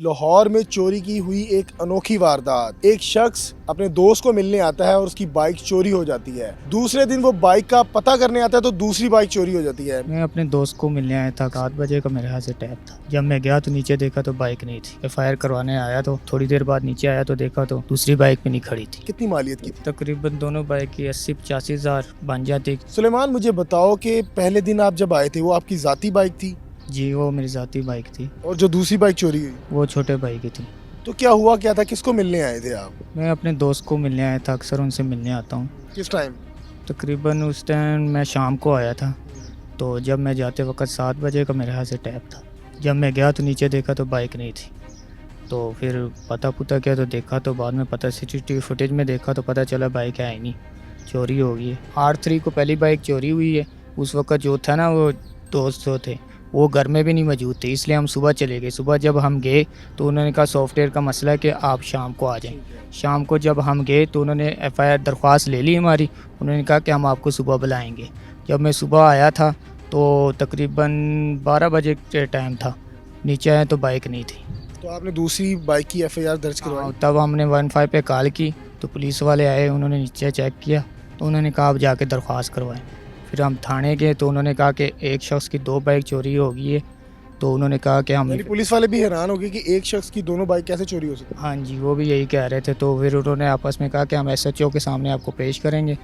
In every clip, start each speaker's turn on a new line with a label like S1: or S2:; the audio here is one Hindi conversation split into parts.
S1: लाहौर में चोरी की हुई एक अनोखी वारदात। एक शख्स अपने दोस्त को मिलने आता है और उसकी बाइक चोरी हो जाती है। दूसरे दिन वो बाइक का पता करने आता है तो दूसरी बाइक चोरी हो जाती है।
S2: मैं अपने दोस्त को मिलने आया था। 7 बजे का मेरे हाथ से टैब था। जब मैं गया तो नीचे देखा तो बाइक नहीं थी। एफआईआर करवाने आया तो थोड़ी देर बाद नीचे आया तो देखा तो दूसरी बाइक भी नहीं खड़ी थी।
S1: कितनी मालियत की थी?
S2: तकरीबन दोनों बाइक की 80-85 हज़ार बन जाती।
S1: सुलेमान, मुझे बताओ कि पहले दिन आप जब आए थे वो आपकी जाती बाइक थी
S2: जी, वो मेरी ज़ाती बाइक थी।
S1: और जो दूसरी बाइक चोरी हुई,
S2: वो छोटे भाई की थी।
S1: तो क्या हुआ क्या था? किसको मिलने आए थे आप?
S2: मैं अपने दोस्त को मिलने आया था। अक्सर उनसे मिलने आता हूँ।
S1: किस टाइम?
S2: तकरीबन उस टाइम मैं शाम को आया था। तो जब मैं जाते वक्त 7 बजे का मेरे हाथ से टैब था। जब मैं गया तो नीचे देखा तो बाइक नहीं थी। तो फिर पता पुता किया तो देखा तो बाद में पता सीसीटीवी फुटेज में देखा तो पता चला बाइक है ही नहीं, चोरी हो गई है। 8 तारीख को पहली बाइक चोरी हुई है। उस वक्त जो था ना, वो दोस्त जो थे वो घर में भी नहीं मौजूद थे, इसलिए हम सुबह चले गए। सुबह जब हम गए तो उन्होंने कहा सॉफ्टवेयर का मसला है कि आप शाम को आ जाएं। शाम को जब हम गए तो उन्होंने एफआईआर दरख्वास्त ले ली हमारी। उन्होंने कहा कि हम आपको सुबह बुलाएंगे। जब मैं सुबह आया था तो तकरीबन 12 बजे के टाइम था। नीचे आया तो बाइक नहीं थी।
S1: तो आपने दूसरी बाइक की एफआईआर दर्ज करवाई?
S2: तब हमने 15 पे कॉल की तो पुलिस वाले आए। उन्होंने नीचे चेक किया तो उन्होंने कहा आप जाके दरख्वास्त करवाएं। फिर हम थाने गए तो उन्होंने कहा कि एक शख्स की 2 बाइक चोरी हो गई है। तो उन्होंने कहा कि हम
S1: यानी पुलिस वाले भी हैरान हो गए कि एक शख्स की दोनों बाइक कैसे चोरी हो सकती है।
S2: हाँ जी, वो भी यही कह रहे थे। तो फिर उन्होंने आपस में कहा कि हम एसएचओ के सामने आपको पेश करेंगे।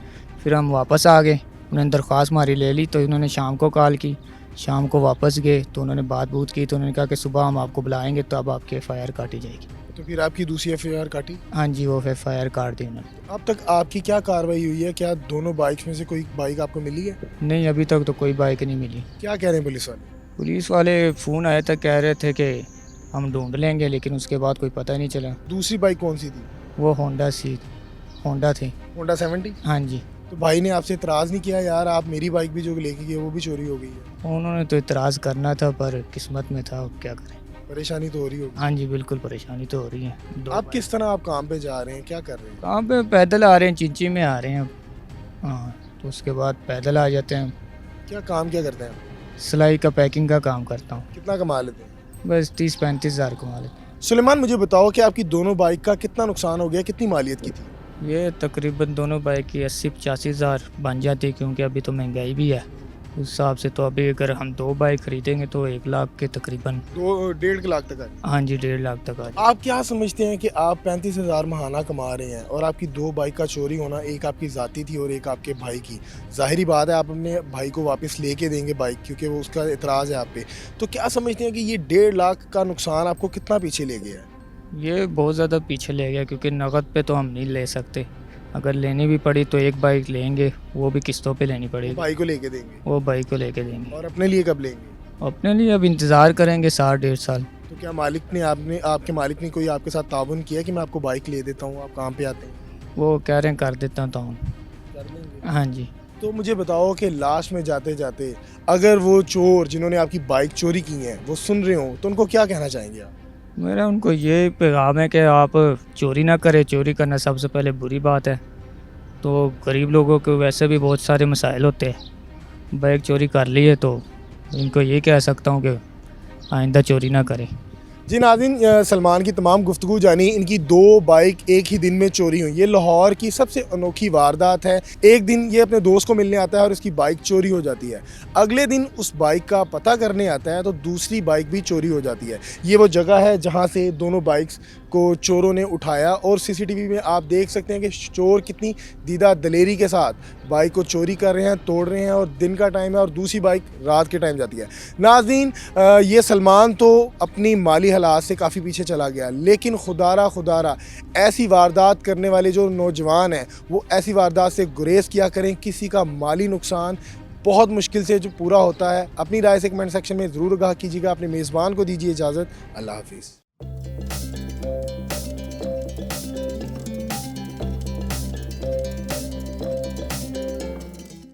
S2: फिर हम वापस आ गए। उन्होंने दरख्वास्त हमारी ले ली तो उन्होंने शाम को कॉल की। शाम को वापस गए तो उन्होंने बात बूत की तो उन्होंने कहा कि सुबह हम आपको बुलाएंगे तो अब आपकी एफआईआर काटी जाएगी।
S1: तो फिर आपकी दूसरी एफआईआर काटी?
S2: हाँ जी, वो एफआईआर काट दी उन्होंने।
S1: अब तक आपकी क्या कार्रवाई हुई है? क्या दोनों बाइक्स में से कोई बाइक आपको मिली है?
S2: नहीं, अभी तक तो कोई बाइक नहीं मिली।
S1: क्या कह रहे हैं पुलिस वाले?
S2: पुलिस वाले फ़ोन आया था, कह रहे थे कि हम ढूंढ लेंगे, लेकिन उसके बाद कोई पता नहीं चला।
S1: दूसरी बाइक कौन सी थी?
S2: वो होंडा थी।
S1: होंडा 70?
S2: हाँ जी।
S1: तो भाई ने आपसे इतराज़ नहीं किया, यार आप मेरी बाइक भी जो लेके गए वो भी चोरी हो गई है?
S2: उन्होंने तो इतराज़ करना था पर किस्मत में था, अब क्या करें।
S1: परेशानी तो हो रही होगी।
S2: हाँ जी, बिल्कुल परेशानी तो हो रही है।
S1: आप किस तरह आप काम पे जा रहे हैं, क्या कर रहे हैं?
S2: कहाँ पे? पैदल आ रहे हैं, चिंची में आ रहे हैं अब। हाँ, तो उसके बाद पैदल आ जाते हैं।
S1: क्या काम क्या करते हैं आप?
S2: सिलाई का, पैकिंग का काम करता हूँ।
S1: कितना कमा लेते हैं?
S2: बस 30-35 हज़ार कमा लेते
S1: सुलेमान, मुझे बताओ कि आपकी दोनों बाइक का कितना नुकसान हो गया, कितनी मालियत की थी?
S2: हैं। ये तकरीबन दोनों बाइक की 80-85 हज़ार बन जाती है, क्योंकि अभी तो महंगाई भी है उस हिसाब से। तो अभी अगर हम 2 बाइक खरीदेंगे तो 1 लाख के तकरीबन।
S1: 2-1.5 लाख तक है।
S2: हाँ जी, 1.5 लाख तक आ जाए।
S1: आप क्या समझते हैं कि आप 35,000 महाना कमा रहे हैं और आपकी 2 बाइक का चोरी होना, एक आपकी ज़ाती थी और एक आपके भाई की। ज़ाहिरी बात है आप अपने भाई को वापस लेके देंगे बाइक, क्योंकि वो उसका एतराज़ है आप पे। तो क्या समझते हैं कि ये 1.5 लाख का नुकसान आपको कितना पीछे ले गया है?
S2: ये बहुत ज़्यादा पीछे ले गया, क्योंकि नकद पे तो हम नहीं ले सकते। अगर लेनी भी पड़ी तो एक बाइक लेंगे, वो भी किस्तों पे लेनी पड़ेगी।
S1: भाई को लेके देंगे
S2: वो बाइक को लेके देंगे।
S1: और अपने लिए कब लेंगे?
S2: अपने लिए अब इंतज़ार करेंगे 7-1.5 साल।
S1: तो क्या मालिक ने आपके मालिक ने कोई आपके साथ ताउन किया कि मैं आपको बाइक ले देता हूँ, आप काम पे आते हैं?
S2: वो कह रहे हैं कर देता हूँ।
S1: कर देंगे।
S2: हाँ जी।
S1: तो मुझे बताओ कि लास्ट में जाते जाते अगर वो चोर जिन्होंने आपकी बाइक चोरी की है वो सुन रहे हो तो उनको क्या कहना चाहेंगे आप?
S2: मेरा उनको ये पैगाम है कि आप चोरी ना करें। चोरी करना सबसे पहले बुरी बात है। तो गरीब लोगों को वैसे भी बहुत सारे मसाइल होते हैं। बाइक चोरी कर ली है तो इनको ये कह सकता हूँ कि आइंदा चोरी ना करें।
S1: जी नाज़रीन, सलमान की तमाम गुफ्तगू जानी। इनकी 2 बाइक एक ही दिन में चोरी हुई। ये लाहौर की सबसे अनोखी वारदात है। एक दिन ये अपने दोस्त को मिलने आता है और उसकी बाइक चोरी हो जाती है। अगले दिन उस बाइक का पता करने आता है तो दूसरी बाइक भी चोरी हो जाती है। ये वो जगह है जहाँ से दोनों बाइक्स को चोरों ने उठाया और सीसीटीवी में आप देख सकते हैं कि चोर कितनी दीदा दलेरी के साथ बाइक को चोरी कर रहे हैं, तोड़ रहे हैं। और दिन का टाइम है और दूसरी बाइक रात के टाइम जाती है। नाज़रीन, ये सलमान तो अपनी माली हालात से काफ़ी पीछे चला गया, लेकिन खुदारा ऐसी वारदात करने वाले जो नौजवान हैं वो ऐसी वारदात से गुरेज किया करें। किसी का माली नुकसान बहुत मुश्किल से जो पूरा होता है। अपनी राय से कमेंट सेक्शन में ज़रूर आगाह कीजिएगा। अपने मेज़बान को दीजिए इजाज़त। अल्लाह हाफिज़।